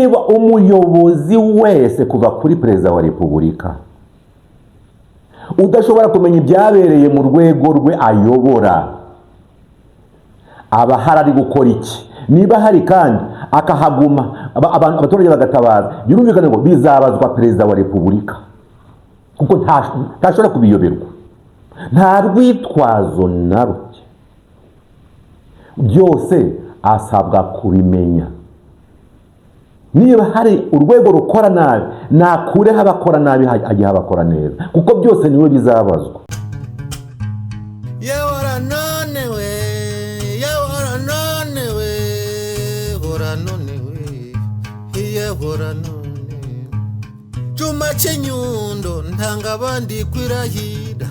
niba umuyobozi wese kuva kuri perezida wa repubulika udashobora kumenya ibyabereye mu rwego rwe ayobora, aba hari gukora iki? Niba hari kandi akahaguma abaturage bagatabaza, birumvikana ngo bizabazwa perezida wa repubulika, kuko ntashobora kubiyoberwa, nta rwitwazo na ruke, byose asabwa kubimenya. Niba hari urwego rukora nabi, nakureho abakora nabi hajye abakora neza, kuko byose niwe bizabazwa. Chuma chenyundo ntanga abandi kwirahira,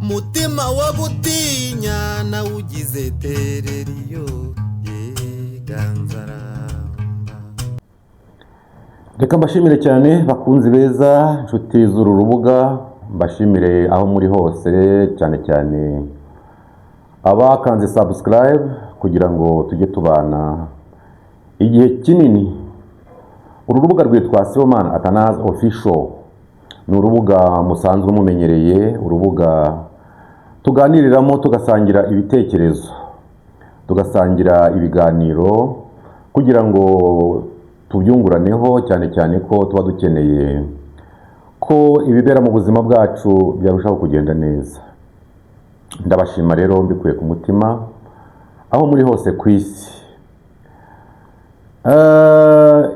mutima wabutinya na ugize tereriyo yeganzaramba. Reka mbashimire cyane bakunzi beza, inshuti z'uru rubuga, mbashimire aho muri hose, cyane cyane abakanze subscribe kugira ngo tujye tubana igihe kinini. Uru rubuga rwitwa Sibomana Athanase Official, ni urubuga musanzwe mumenyereye, urubuga tuganiriramo tugasangira ibitekerezo, tugasangira ibiganiro kugira ngo tubyunguraneho, cyane cyane ko tuba dukeneye ko ibibera mu buzima bwacu byarushaho kugenda neza. Ndabashima rero mbikuye ku mutima aho muri hose ku isi.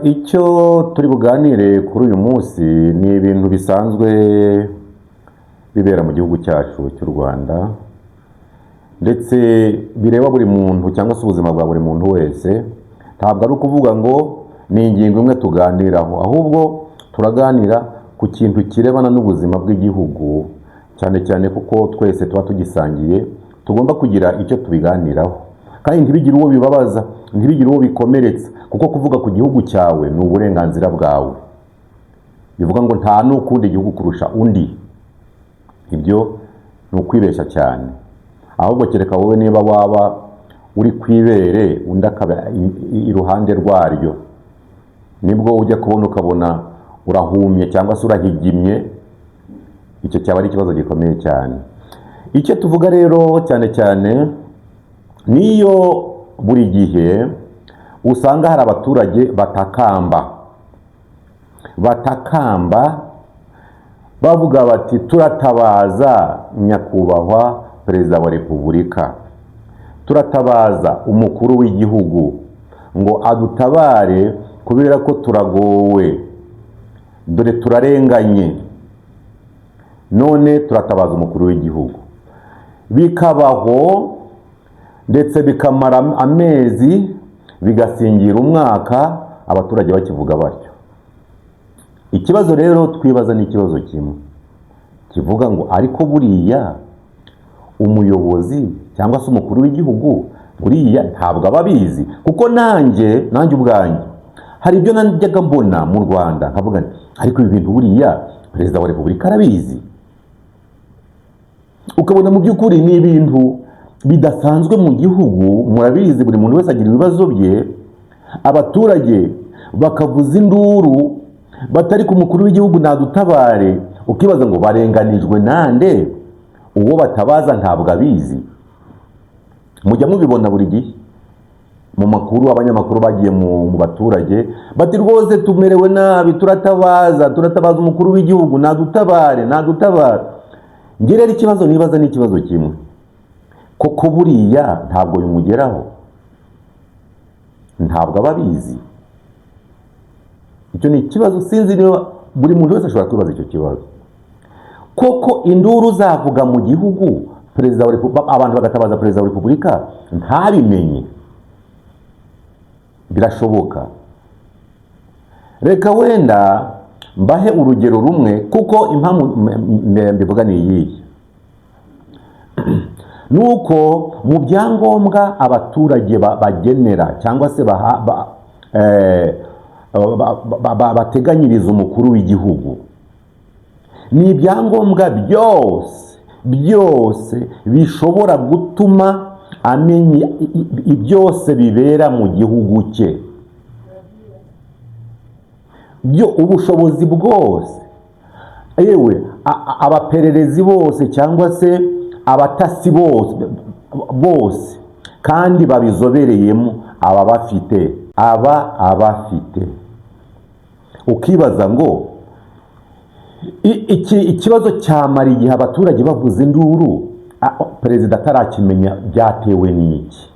Icyo turi buganire kuri uyu munsi ni ibintu bisanzwe bibera mu gihugu cyacu cy'u Rwanda, ndetse bireba buri muntu cyangwa se ubuzima bwa buri muntu wese. Ntabwo ari ukuvuga ngo ni ingingo imwe tuganiraho, ahubwo turaganira ku kintu kirebana n'ubuzima bw'igihugu, cyane cyane kuko twese tuba tugisangiye, tugomba kugira icyo tubiganiraho, kandi ntibigire uwo bibabaza, ntibigire uwo bikomeretsa, kuko kuvuga ku gihugu cyawe ni uburenganzira bwawe. Bivuga ngo nta n'ukundi gihugu kurusha undi, ibyo ni ukwibeshya cyane. Ahubwo kereka wowe niba waba uri kwibere undi akaba iruhande rwaryo, nibwo ujya kubona ukabona urahumye cyangwa se urahigimye, icyo cyaba ari ikibazo gikomeye cyane. Icyo tuvuga rero cyane cyane niyo buri gihe usanga hari abaturage batakamba bavuga bati turatabaza nyakubahwa perezida wa repubulika, turatabaza umukuru w'igihugu ngo adutabare kubera ko turagowe, dore turarenganye, none turatabaza umukuru w'igihugu. Bikabaho ndetse bikamara amezi, bigasingira umwaka, abaturage bakivuga batyo. Ikibazo rero twibaza ni ikibazo kimwe, kivuga ngo ariko buriya umuyobozi cyangwa se umukuru w'igihugu buriya ntabwo ababizi? Kuko nanjye ubwanjye hari ibyo najyaga mbona mu Rwanda nkavuga nti ariko ibi bintu buriya perezida wa repubulika arabizi? Ukabona mu by'ukuri ni ibintu bidasanzwe mu gihugu. Murabizi buri muntu wese agira ibibazo bye, abaturage bakavuza induru batari ku mukuru w'igihugu nadutabare, ukibaza ngo barenganijwe nande? Uwo batabaza ntabwo abizi. Mujya mubibona buri gihe mu makuru, abanyamakuru bagiye mu baturage bati rwose tumerewe nabi, turatabaza umukuru w'igihugu nadutabare. Ngira rero ikibazo nibaza ni ikibazo kimwe, koko buriya ntabwo bimugeraho? Ntabwo ababizi? Icyo ni ikibazo sinzi niba buri muntu wese ashobora kwibaza icyo kibazo. Koko induru zavuga mu gihugu, perezida wa repubulika, abantu bagatabaza perezida wa repubulika ntabimenye? Birashoboka. Reka wenda mbahe urugero rumwe, kuko impamvu mbivuga ni iyi. Nuko mu byangombwa abaturage bagenera cyangwa se bateganyiriza umukuru w'igihugu, ni ibyangombwa byose bishobora gutuma amenya byose bibera mu gihugu cye. byo ubushobozi bwose, yewe abapererezi bose cyangwa se abatasi bose kandi babizobereyemo abafite ukibaza ngo ikibazo cyamara igihe abaturage bavuze induru perezida atarakimenya byatewe n'iki?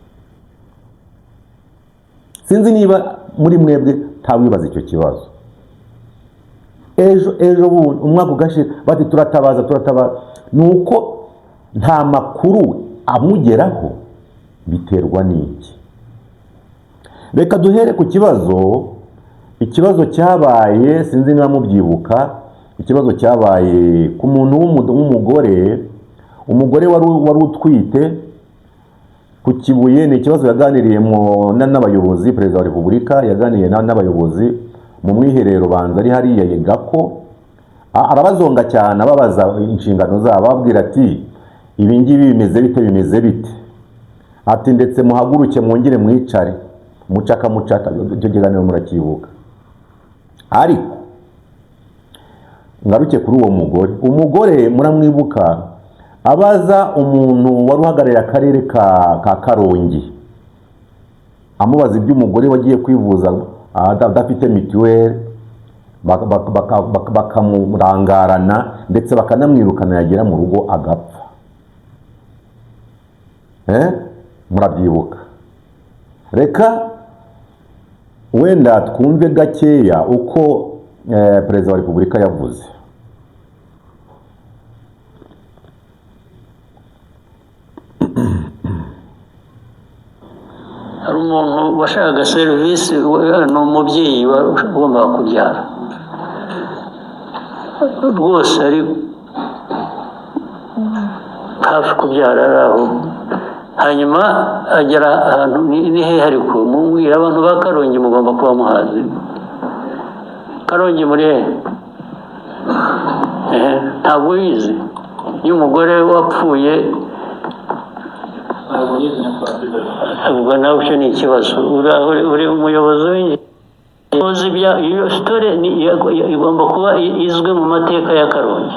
Sinzi niba muri mwebwe tawibaza icyo kibazo. Ejo bundi umwaka ugashira bati turatabaza, nuko nta makuru amugeraho. Biterwa n'iki? Reka duhere ku ikibazo cyabaye, sinzi niba mubyibuka, ikibazo cyabaye ku muntu umugore wari utwite ku Kibuye. Ni ikibazo yaganiriye n'abayobozi, perezida wa repubulika yaganiriye n'abayobozi mu mwiherero banza ari hariya Yegako, arabazonga cyane ababaza inshingano zabo, ababwira ati ibi ngibi bimeze bite, ati ndetse muhaguruke mwongere mwicare mucaka. Icyo kiganiro murakibuka. Ariko ngaruke kuri uwo umugore muramwibuka, abaza umuntu wari uhagarariye akarere ka Karongi, amubaza iby'umugore wagiye kwivuza adafite mituweli, bakamurangarana ndetse bakanamwirukana, yagera mu rugo agapfa. Murabyibuka? Reka wenda twumve gakeya uko perezida wa repubulika yavuze. Hari umuntu washakaga serivisi, ni umubyeyi ugomba kubyara rwose, ari hafi kubyara ari aho, hanyuma agera ahantu ni hehe, ariko mubwira abantu ba Karongi mugomba kuba muhazi. Karongi muri hehe? Ntabwo uyizi? Iyo umugore wapfuye ubwo nawe cyo ni ikibazo. Uri umuyobozi iyo sitore igomba kuba izwi mu mateka ya Karongi.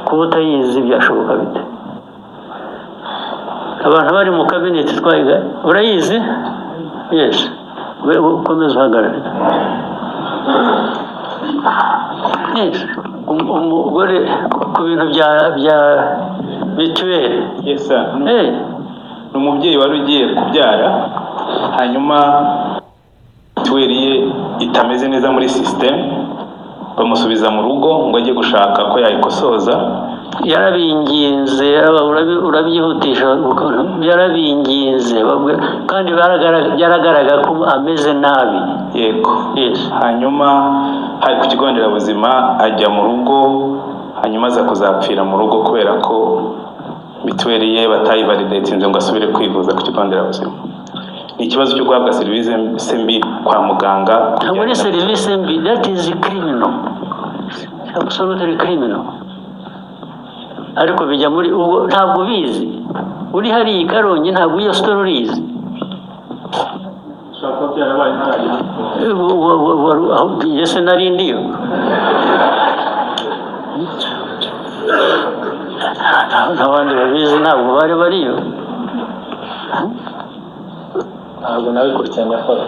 Kuba utayizi byashoboka bite? Abantu bari mu kabineti twayiga, urayizi? Yes, ukomeza uhagarare. Yes, umugore ku bintu bya mituweli. Yes sir. Ni umubyeyi wari ugiye kubyara, hanyuma mituweli ye itameze neza muri system, bamusubiza mu rugo ngo ajye gushaka ko yayikosoza. Yarabinginze, urabyihutisha, yarabinginze kandi byaragaragara ko ameze nabi. Yego. Yes. Hanyuma hari ku kigo nderabuzima, ajya mu rugo, hanyuma aza kuzapfira mu rugo kubera ko mituweli ye batayivalidatinze ngo asubire kwivuza ku kigo nderabuzima. Ni ikibazo cyo guhabwa serivisi mbi kwa muganga. Ntabwo ari serivisi mbi, that is criminal, absolutely criminal. Ariko bijya muri ubwo ntabwo bizi. Uri hari Karongi ntabwo iyo story urizi. Shaka byarabaye ntarajya. Yese nari ndiyo. N'abandi babizi ntabwo bariyo. Ntabwo nawe kurikiranya akora.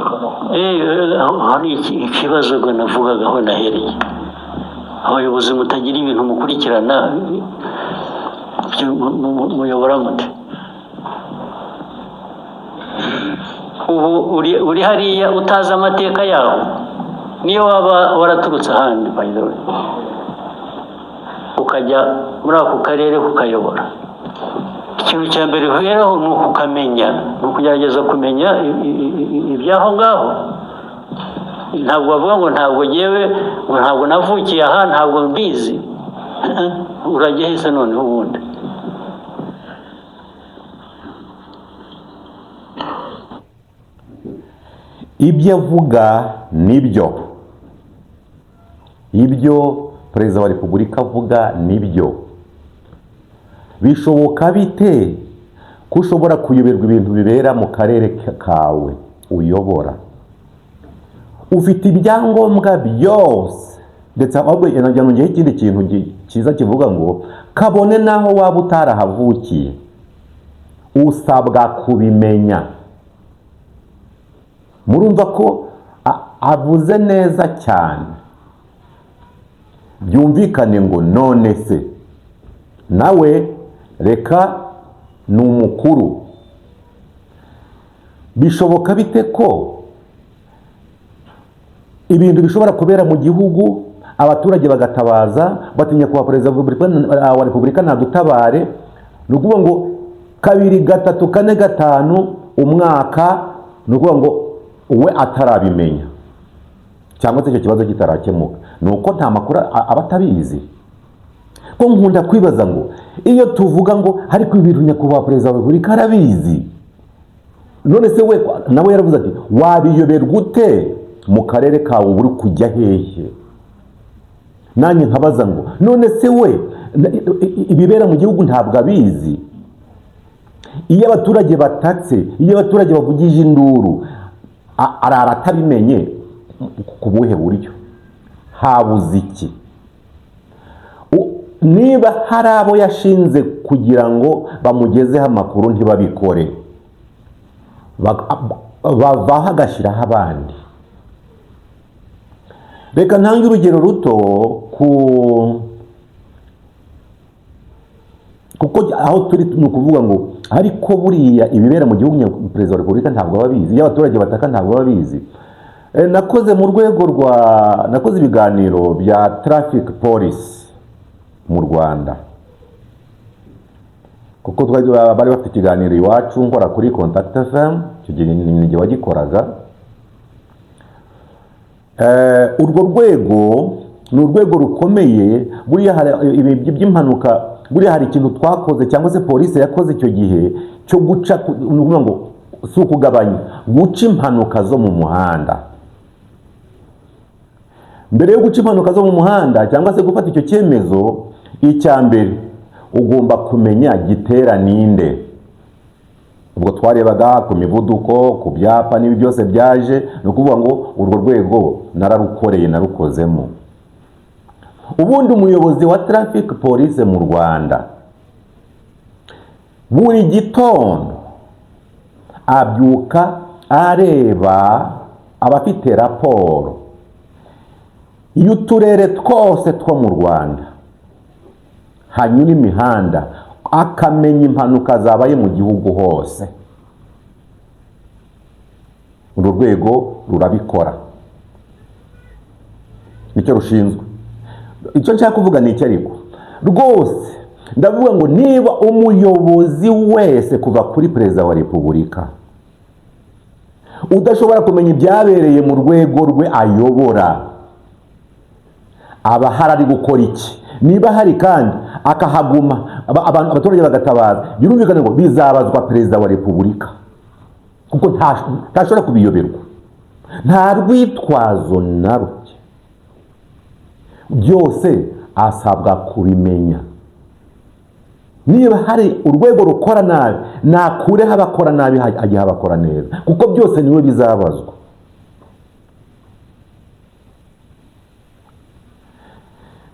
Hari ikibazo ngo navugaga aho nahereye. Abayobozi mutagira ibintu mukurikirana, muyobora mute? Ubu uri hariya utazi amateka yaho, niyo waba waraturutse ahandi by the way, ukajya muri ako karere kukayobora, ikintu cya mbere uheraho ni ukukamenya, ni ukugerageza kumenya ibyaho ngaho. Ntabwo bavuga ngo ntabwo ngewe, ntabwo navukiye aha, ntabwo mbizi. Urajya hese noneho ubundi? Ibyo avuga nibyo, ibyo perezida wa repubulika avuga nibyo. Bishoboka bite ko ushobora kuyoberwa ibintu bibera mu karere kawe uyobora, ufite ibyangombwa byose, ndetse ahubwo yanongeraho ikindi kintu cyiza kivuga ngo kabone naho waba utarahavukiye usabwa kubimenya. Murumva ko avuze neza cyane, byumvikane ngo none se nawe reka ni umukuru, bishoboka bite ko ibintu bishobora kubera mu gihugu abaturage bagatabaza batinya kuba perezida wa repubulika nadutabare, ni ukuvuga ngo 2, 3, 4, 5 umwaka, ni ukuvuga ngo uwe atarabimenya cyangwa se icyo kibazo kitarakemuka, ni uko nta makuru aba atabizi. Ko nkunda kwibaza ngo iyo tuvuga ngo ariko ibintu nyakubahwa perezida wa repubulika arabizi, none se we nawe yaravuze ati wabiyoberwa ute mu karere kawe uri kujya hehe? Nanjye nkabaza ngo none se we ibibera mu gihugu ntabwo abizi? Iyo abaturage batatse, iyo abaturage bavugije induru, arara atabimenye ku buhe buryo? Habuze iki? Niba hari abo yashinze kugira ngo bamugezeho amakuru ntibabikore, bavaho agashyiraho abandi. Reka ntange urugero ruto kuko aho turi ni ukuvuga ngo ariko buriya ibibera mu gihugu perezida wa repubulika ntabwo babizi, iyo abaturage bataka ntabwo babizi. Nakoze mu rwego nakoze ibiganiro bya traffic police mu Rwanda, kuko bari bafite ikiganiro iwacu nkora kuri Contact FM, icyo gihe ni wagikoraga. Urwo rwego ni urwego rukomeye, buriya hari ibi by'impanuka, buriya hari ikintu twakoze cyangwa se polisi yakoze icyo gihe cyo guca, nukuvuga ngo si ukugabanya, guca impanuka zo mu muhanda. Mbere yo guca impanuka zo mu muhanda cyangwa se gufata icyo cyemezo, icya mbere ugomba kumenya gitera ninde. Ubwo twarebaga ku mivuduko, ku byapa n'ibi byose byaje, ni ukuvuga ngo urwo rwego nararukoreye, narukozemo. Ubundi umuyobozi wa traffic police mu Rwanda buri gitondo abyuka areba abafite raporo y'uturere twose two mu Rwanda, hanyura imihanda, akamenya impanuka zabaye mu gihugu hose. Uru rwego rurabikora, nicyo rushinzwe. Icyo nshaka kuvuga ni iki ariko rwose, ndavuga ngo niba umuyobozi wese kuva kuri perezida wa repubulika udashobora kumenya ibyabereye mu rwego rwe ayobora, aba hari ari gukora iki? Niba hari kandi akahaguma abaturage bagatabaza, birumvikana ngo bizabazwa perezida wa repubulika, kuko ntashobora kubiyoberwa, nta rwitwazo na ruke, byose asabwa kubimenya. Niba hari urwego rukora nabi, nakureho abakora nabi hajya abakora neza, kuko byose niwe bizabazwa.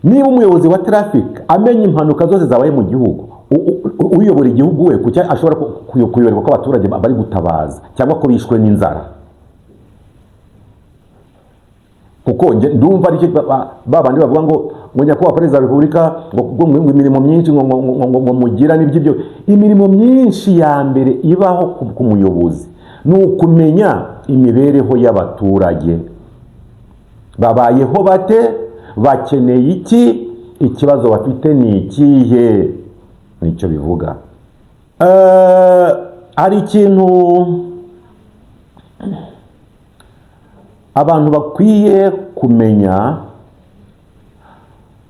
Niba umuyobozi wa traffic amenya impanuka zose zabaye mu gihugu, uyobora igihugu we kuki ashobora kuyoberwa ko abaturage bari gutabaza cyangwa ko bishwe n'inzara? Kuko ndumva ari babandi bavuga ngo nyakubahwa perezida wa repubulika ngo imirimo myinshi ngo mugira n'ibyo. Imirimo myinshi ya mbere ibaho ku muyobozi ni ukumenya imibereho y'abaturage, babayeho bate, bakeneye iki, ikibazo bafite ni ikihe, nicyo bivuga. Hari ikintu abantu bakwiye kumenya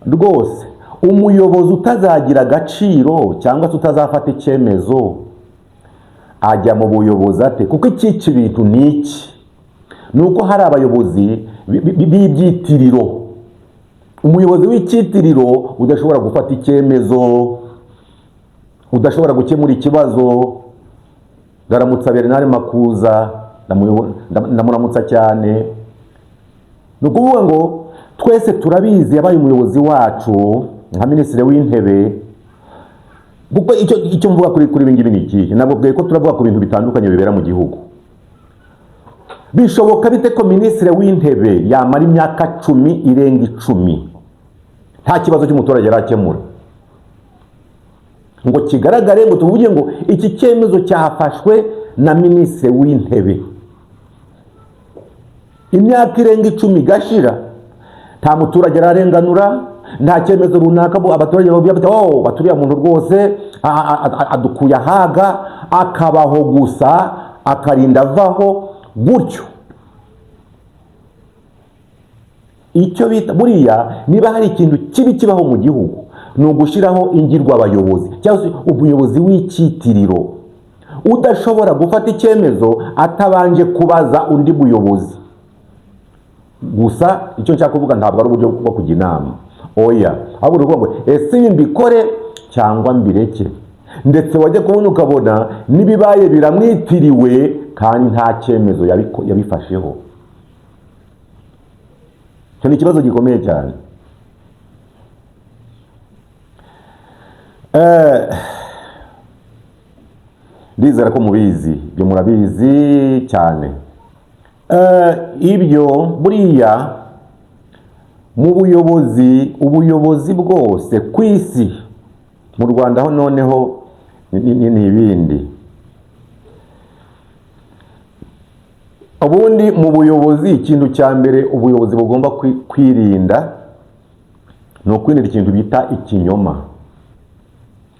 rwose, umuyobozi utazagira agaciro cyangwa se utazafata icyemezo ajya mu buyobozi ate? Kuko iki bintu ni iki? Ni uko hari abayobozi b'ibyitiriro. Umuyobozi w'icyitiriro udashobora gufata icyemezo, udashobora gukemura ikibazo. Ndaramutsa Bernard Makuza, ndamuramutsa cyane. ni ukuvuga ngo twese turabizi yabaye umuyobozi wacu nka minisitiri w'intebe. Kuko icyo mvuga kuri ibi ngibi ni iki? Nabwo ko turavuga ku bintu bitandukanye bibera mu gihugu. Bishoboka bite ko minisitiri w'intebe yamara imyaka 10 irenga 10 nta kibazo cy'umuturage arakemura, ngo kigaragare ngo tuvuge ngo iki cyemezo cyafashwe na minisitiri w'intebe, imyaka irenga 10 gashira nta muturage ararenganura, nta cyemezo runaka abaturage bavuga bati oh baturiye muntu rwose adukuye ahaga akabaho gusa akarinda avaho gutyo. Icyo bita buriya niba hari ikintu kibi kibaho mu gihugu ni ugushiraho ingirwa abayobozi cyangwa se ubuyobozi w'icyitiriro udashobora gufata icyemezo atabanje kubaza undi buyobozi. Gusa icyo nshaka kuvuga ntabwo ari uburyo bwo kujya inama, oya, ahubwo uvuga ngo ese mbikore cyangwa mbireke, ndetse wajya kubona ukabona nibibaye biramwitiriwe kandi nta cyemezo yabifasheho. Cyo ni ikibazo gikomeye cyane. Ndizera ko mubizi, byo murabizi cyane. Ibyo buriya mu ubuyobozi bwose ku isi, mu Rwanda ho noneho ni ibindi. Ubundi mu buyobozi ikintu cya mbere ubuyobozi bugomba kwirinda ni ukwirinda ikintu bita ikinyoma.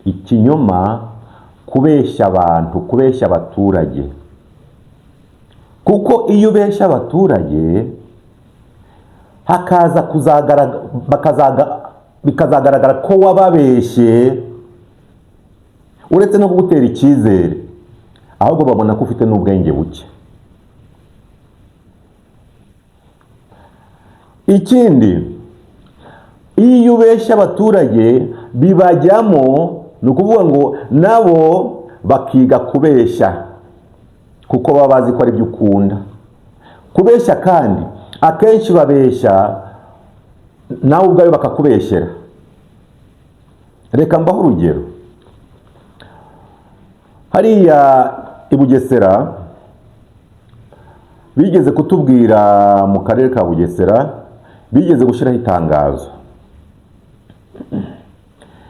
Ikinyoma, kubeshya abantu, kubeshya abaturage. Kuko iyo ubeshya abaturage hakaza bikazagaragara ko wababeshye, uretse no kugutera icyizere, ahubwo babona ko ufite n'ubwenge buke. Ikindi, iyo ubeshya abaturage bibajyamo, ni ukuvuga ngo nabo bakiga kubeshya kuko baba bazi ko ari byo ukunda. Kubeshya kandi akenshi babeshya nawe ubwawe bakakubeshyera. Reka mbaho urugero. Hariya i Bugesera bigeze kutubwira, mu karere ka Bugesera bigeze gushyiraho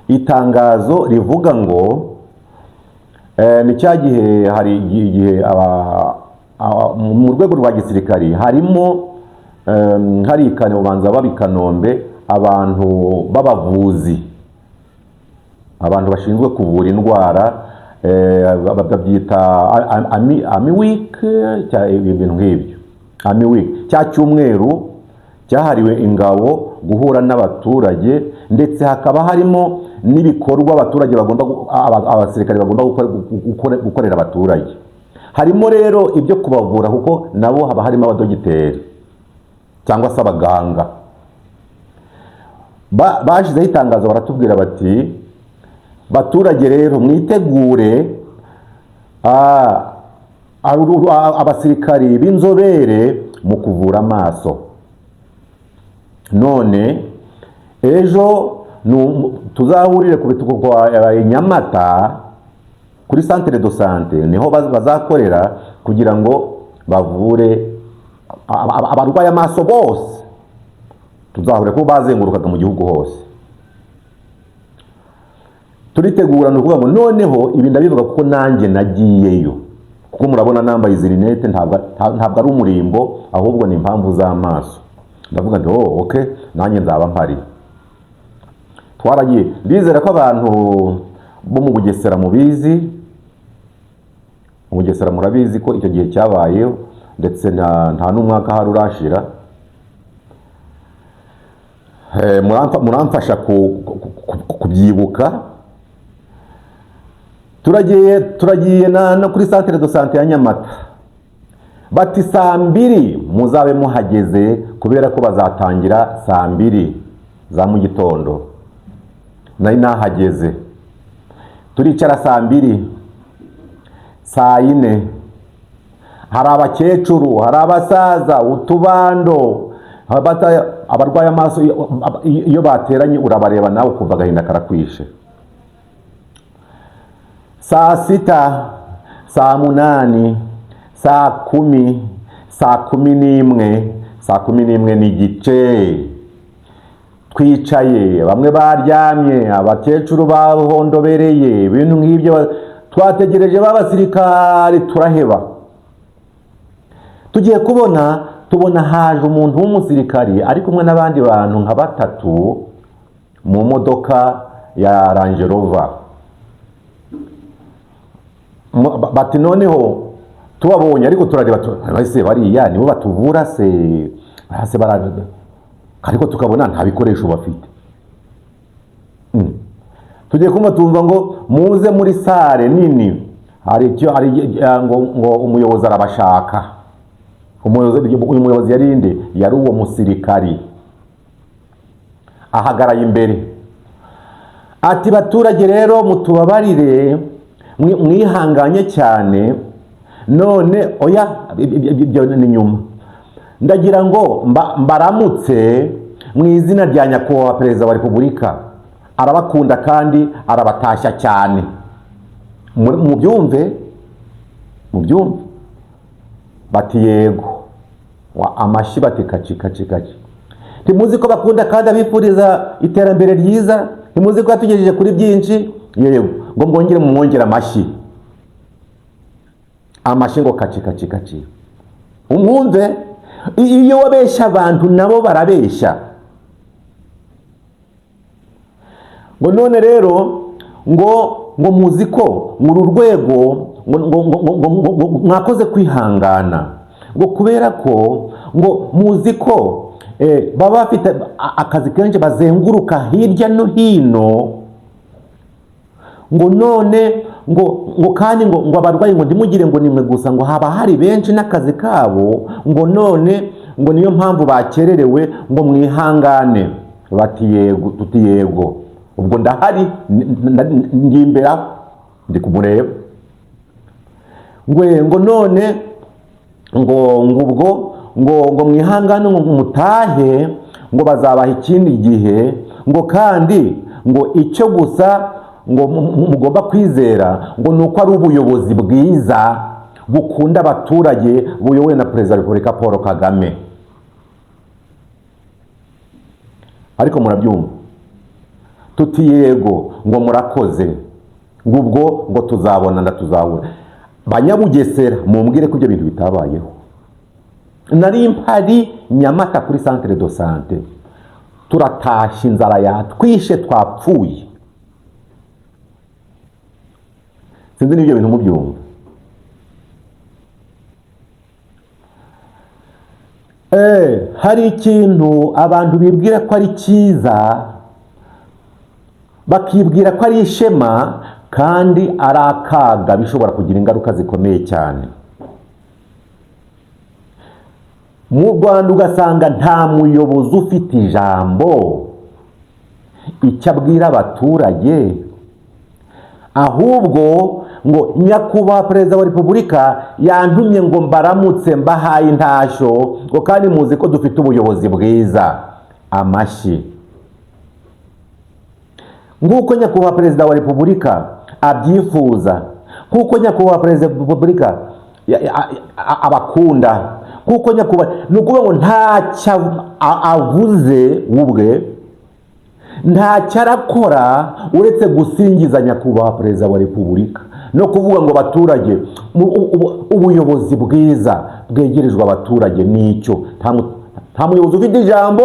itangazo rivuga ngo ni cya gihe, hari igihe mu rwego rwa gisirikari harimo hari ubanza babikanombe abantu b'abavuzi, abantu bashinzwe kuvura indwara, babyita Army Week, ibintu nk'ibyo. Army Week cya cyumweru cyahariwe ingabo guhura n'abaturage, ndetse hakaba harimo n'ibikorwa abaturage abasirikare bagomba gukorera abaturage. Harimo rero ibyo kubavura kuko nabo haba harimo abadogiteri cyangwa se abaganga. Bashizeho itangazo baratubwira bati, baturage rero mwitegure abasirikari b'inzobere mu kuvura amaso. None ejo tuzahurire ku bituko kwa Nyamata kuri centre de santé, niho bazakorera kugira ngo bavure abarwaye amaso bose. Tuzahurire ko bazengurukaga mu gihugu hose. Turitegura no kuvuga ngo noneho ibi ndabivuga kuko nanjye nagiyeyo, kuko murabona nambaye izirinete, ntabwo ari umurimbo, ahubwo ni impamvu z'amaso. Ndavuga ngo okay, nanjye nzaba mpari. Twaragiye. Ndizera ko abantu bo mu Bugesera mubizi, mu Bugesera murabizi ko icyo gihe cyabayeho, ndetse nta n'umwaka hari urashira. Muramfasha kubyibuka. Turagiye no kuri centre de santé ya Nyamata. Bati 2:00 muzabe muhageze kubera ko bazatangira 2:00 za mu gitondo. Nari nahageze. Turicara 2:00, 4:00. Hari abakecuru, hari abasaza, utubando, abarwaye amaso iyo bateranye urabareba nawe ukumva agahinda karakwishe. Saa sita, saa munani, saa kumi, saa kumi n'imwe n'igice twicaye, bamwe baryamye, abakecuru bahondobereye, ibintu nk'ibyo, twategereje b'abasirikari turaheba. Tugiye tubona haje umuntu w'umusirikari ari kumwe n'abandi bantu nka batatu mu modoka ya Range Rover. Bati noneho tubabonye ariko turareba ese bariya nibo batuvura se baraza, ariko tukabona nta bikoresho bafite. Tugiye tumva ngo muze muri sare nini, hari ngo umuyobozi arabashaka. Umuyobozi yari inde? Yari uwo musirikari ahagaraye imbere ati baturage rero mutubabarire mwihanganye cyane, none oya ibyo ni nyuma, ndagira ngo mbaramutse mu izina rya nyakubahwa perezida wa repubulika, arabakunda kandi arabatashya cyane, mubyumve. Bati yego, amashyi bati kaci. Ntimuzi ko bakunda kandi abifuriza iterambere ryiza, ntimuzi ko yatugejeje kuri byinshi, yego ngo mwongere mumwongere amashyi ngo kaci. Umwumve, iyo wabeshya abantu nabo barabeshya. Ngo none rero ngo muzi ko muri urwego ngo mwakoze kwihangana, ngo kubera ko ngo muzi ko baba bafite akazi kenshi bazenguruka hirya no hino, ngo none ngo kandi ngo abarwayi ngo ndimugire ngo nimwe gusa, ngo haba hari benshi n'akazi kabo, ngo none ngo niyo mpamvu bakererewe, ngo mwihangane. Bati yego, tuti yego, ubwo ndahari ndi imbere ndi kumureba. ngo none ngo mwihangane ngo mutahe, ngo bazabaha ikindi gihe, ngo kandi ngo icyo gusa ngo mugomba kwizera ngo nuko ari ubuyobozi bwiza bukunda abaturage buyobowe na perezida wa repubulika Paul Kagame. Ariko murabyumva, tuti yego, ngo murakoze, ngo ubwo ngo tuzabona tuzabura. Banyabugesera mumbwire ko ibyo bintu bitabayeho. Nari mpari Nyamata kuri centre de santé, turatashye inzara yatwishe twapfuye. Sinzi n'ibyo bintu mubyumva. Hari ikintu abantu bibwira ko ari cyiza, bakibwira ko ari ishema, kandi ari akaga bishobora kugira ingaruka zikomeye cyane. Mu Rwanda ugasanga nta muyobozi ufite ijambo icyo abwira abaturage, ahubwo ngo nyakubahwa perezida wa repubulika yantumye ngo mbaramutse mbahaye intashyo, ngo kandi muzi ko dufite ubuyobozi bwiza. Amashyi. Nguko nyakubahwa perezida wa repubulika abyifuza, kuko nyakubahwa perezida wa repubulika abakunda, kuko nyakubahwa, nukuvuga ngo ntacyo avuze ubwe, ntacyo arakora uretse gusingiza nyakubahwa perezida wa repubulika no kuvuga ngo abaturage ubuyobozi bwiza bwegerejwe abaturage. Nicyo nta muyobozi ufite ijambo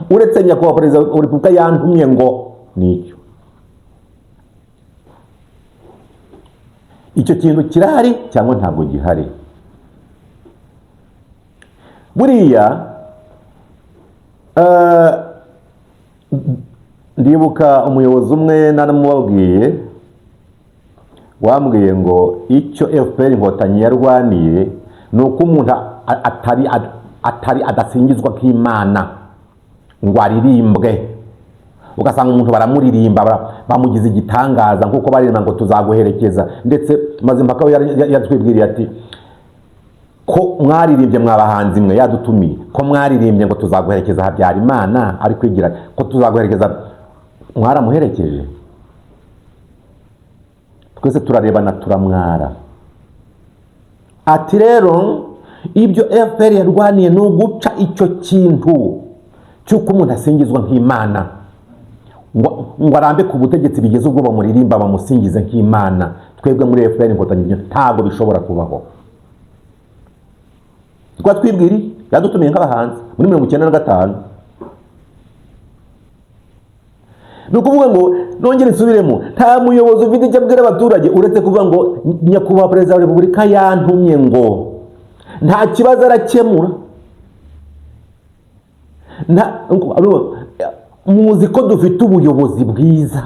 uretse nyakubahwa perezida wa repubulika yantumye ngo. Nicyo icyo kintu kirahari cyangwa ntabwo gihari? Buriya ndibuka umuyobozi umwe naramubabwiye, wambwiye ngo icyo FPR Inkotanyi yarwaniye ni uko umuntu adasingizwa k'Imana ngo aririmbwe. Ugasanga umuntu baramuririmba bamugize igitangaza nkuko baririmba ngo tuzaguherekeza, ndetse Mazimpaka yatwibwiriye ati ko mwaririmbye mwabahanzi mwe yadutumiye ko mwaririmbye ngo tuzaguherekeza Habyarimana ari kwigira ko tuzaguherekeza, mwaramuherekeje? Twese turarebana turamwara. Ati rero ibyo FPR yarwaniye no guca icyo kintu cyuko umuntu asingizwa nk'Imana, ngo arambe ku butegetsi bigeze ubwo bamuririmba bamusingize nk'Imana. Twebwe muri FPR Inkotanyi ntabwo bishobora kubaho. Twatwibwiri yadutumiye nk'abahanzi muri 1995. Nukuvuga ngo nongere nsubiremo, nta muyobozi ufite icyo abwira abaturage uretse kuvuga ngo nyakubahwa perezida wa Repubulika yantumye ngo, nta kibazo arakemura. Muzi ko dufite ubuyobozi bwiza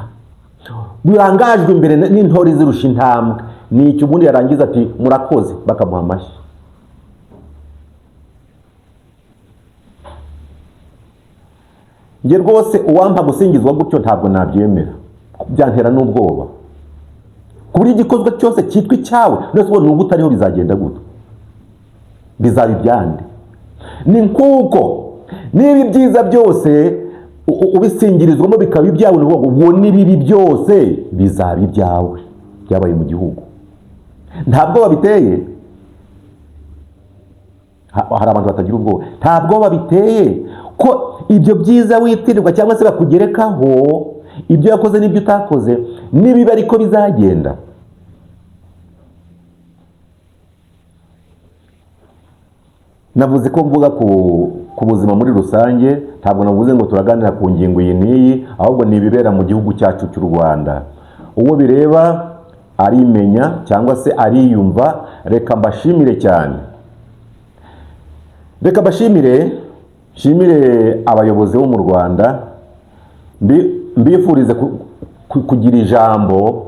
burangajwe imbere n'intore zirusha intambwe. Ni icyo ubundi yarangiza ati murakoze bakamuha amashyi. Nge rwose uwampa gusingizwa gutyo ntabwo nabyemera, byantera n'ubwoba. Kuri igikozwe cyose cyitwa icyawe nose ubona ubu utariho bizagenda gutyo, bizaba ibyande. Ni nkuko niba ibyiza byose ubisingirizwamo bikaba ibyawe, ubwo n'ibibi byose bizaba ibyawe byabaye mu gihugu. Ntabwo babiteye, hari abantu batagira ubwoba, ntabwo babiteye ko ibyo byiza witirirwa cyangwa se bakugerekaho ibyo yakoze n'ibyo utakoze nibiba ariko bizagenda. Navuze ko mvuga ku buzima muri rusange, ntabwo navuze ngo turaganira ku ngingo iyi n'iyi, ahubwo ni ibibera mu gihugu cyacu cy'u Rwanda. Uwo bireba arimenya cyangwa se ariyumva. Reka mbashimire cyane, reka mbashimire, nshimire abayobozi bo mu Rwanda, mbifurize kugira ijambo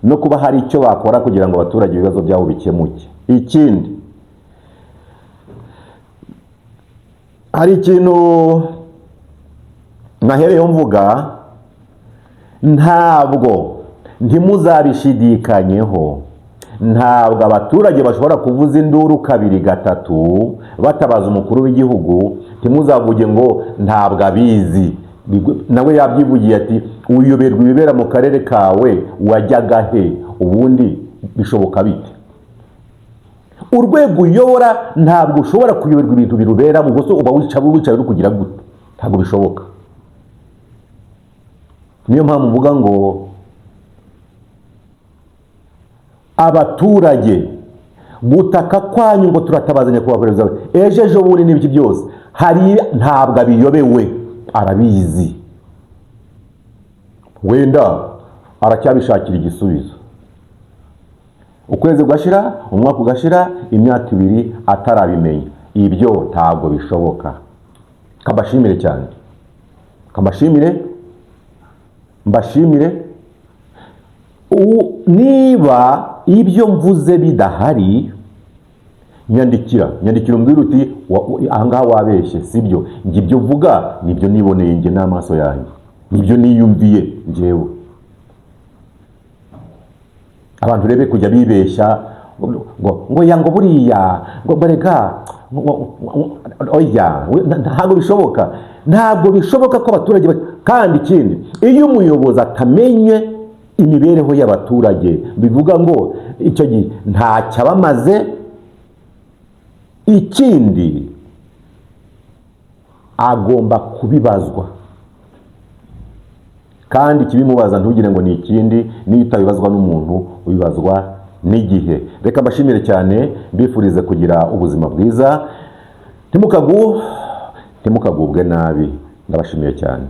no kuba hari icyo bakora kugira ngo abaturage ibibazo byabo bikemuke. Ikindi, hari ikintu nahereyeho mvuga, ntabwo ntimuzabishidikanyeho, ntabwo abaturage bashobora kuvuza induru kabiri gatatu batabaza umukuru w'igihugu. Ntimuzavuge ngo ntabwo abizi, nawe yabyivugiye ati uyoberwa ibibera mu karere kawe wajyaga he, ubundi bishoboka bite? Urwego uyobora ntabwo ushobora kuyoberwa ibintu birubera mu guso uba wicaye uri kugira gute, ntabwo bishoboka. Niyo mpamvu mvuga ngo abaturage gutaka kwanyu ngo turatabazanya kuba perezida ejo bundi n'ibiki byose hari, ntabwo abiyobewe, arabizi, wenda aracyabishakira igisubizo. Ukwezi gashira, umwaka ugashira, imyaka 2 atarabimenya. Ibyo ntabwo bishoboka. Kabashimire cyane, kabashimire, mbashimire. Niba ibyo mvuze bidahari, nyandikira umbwira uti ahangaha wabeshye, sibyo. Nge ibyo vuga nibyo niboneye nge n'amaso yanjye, nibyo niyumviye ngewe. Abantu rebe kujya bibeshya ngo yango buriya ngo barega oya, ntabwo bishoboka. Ntabwo bishoboka ko abaturage kandi ikindi, iyo umuyobozi atamenye imibereho y'abaturage bivuga ngo icyo gihe ntacyo abamaze. Ikindi, agomba kubibazwa, kandi kibimubaza ntugire ngo ni ikindi, niyo utabibazwa n'umuntu ubibazwa n'igihe. Reka mbashimire cyane, mbifurize kugira ubuzima bwiza, ntimukagubwe nabi. Ndabashimiye cyane.